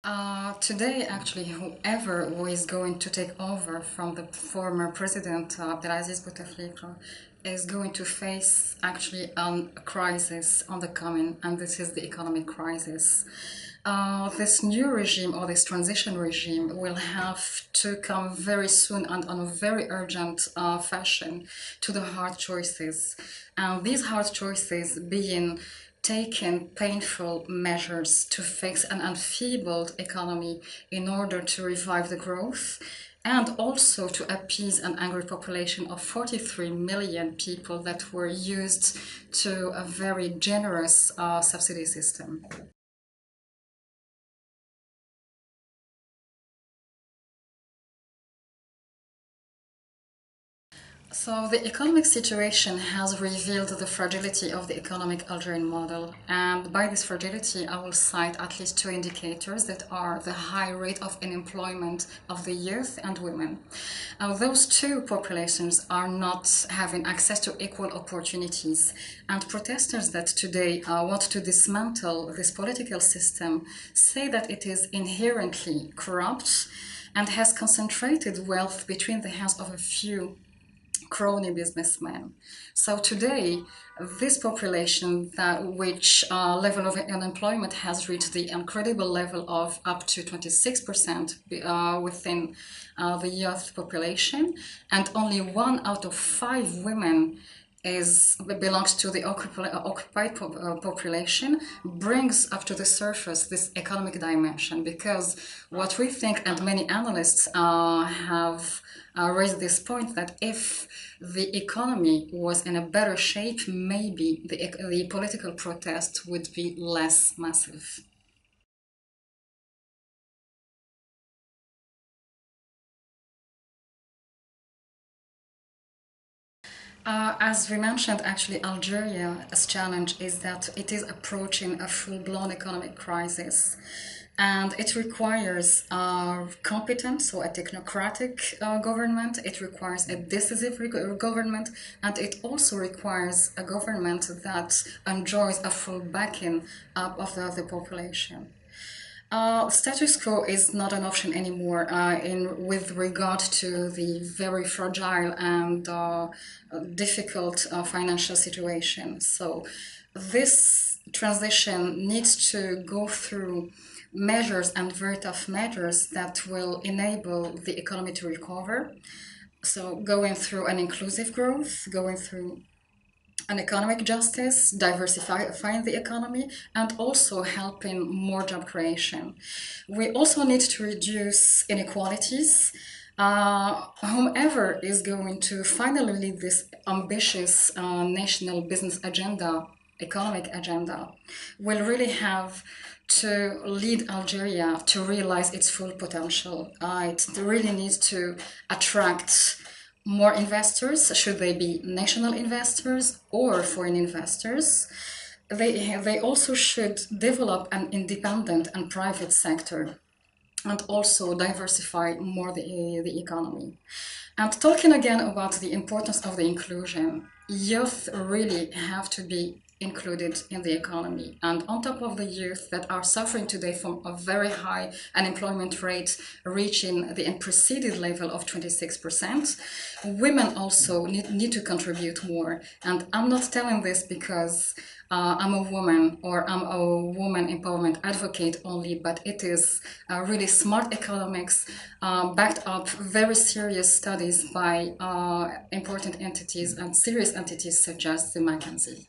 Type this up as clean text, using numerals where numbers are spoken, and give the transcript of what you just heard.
Today, actually, whoever who is going to take over from the former president, Abdelaziz Bouteflika, is going to face actually a crisis on the coming, and this is the economic crisis. This new regime or this transition regime will have to come very soon and on a very urgent fashion to the hard choices. And these hard choices being taken painful measures to fix an enfeebled economy in order to revive the growth and also to appease an angry population of 43 million people that were used to a very generous subsidy system. So the economic situation has revealed the fragility of the economic Algerian model. And by this fragility, I will cite at least two indicators that are the high rate of unemployment of the youth and women. Those two populations are not having access to equal opportunities. And protesters that today want to dismantle this political system say that it is inherently corrupt and has concentrated wealth between the hands of a few crony businessmen. So today, this population which level of unemployment has reached the incredible level of up to 26% within the youth population, and only 1 out of 5 women belongs to the occupied population, brings up to the surface this economic dimension, because what we think, and many analysts have raised this point, that if the economy was in a better shape, maybe the political protest would be less massive. As we mentioned, actually, Algeria's challenge is that it is approaching a full-blown economic crisis. And it requires competent, so a technocratic government. It requires a decisive government, and it also requires a government that enjoys a full backing up of the population. Status quo is not an option anymore with regard to the very fragile and difficult financial situation. So this transition needs to go through measures, and very tough measures, that will enable the economy to recover. So going through an inclusive growth, going through an economic justice, diversifying the economy, and also helping more job creation. We also need to reduce inequalities. Whomever is going to finally lead this ambitious national business agenda, economic agenda, will really have to lead Algeria to realize its full potential. It really needs to attract more investors, should they be national investors or foreign investors. They also should develop an independent and private sector, and also diversify more the economy. And talking again about the importance of the inclusion, youth really have to be included in the economy. And on top of the youth that are suffering today from a very high unemployment rate, reaching the unprecedented level of 26%, women also need to contribute more. And I'm not telling this because I'm a woman or I'm a woman empowerment advocate only, but it is really smart economics backed up very serious studies by important entities and serious entities such as the McKinsey.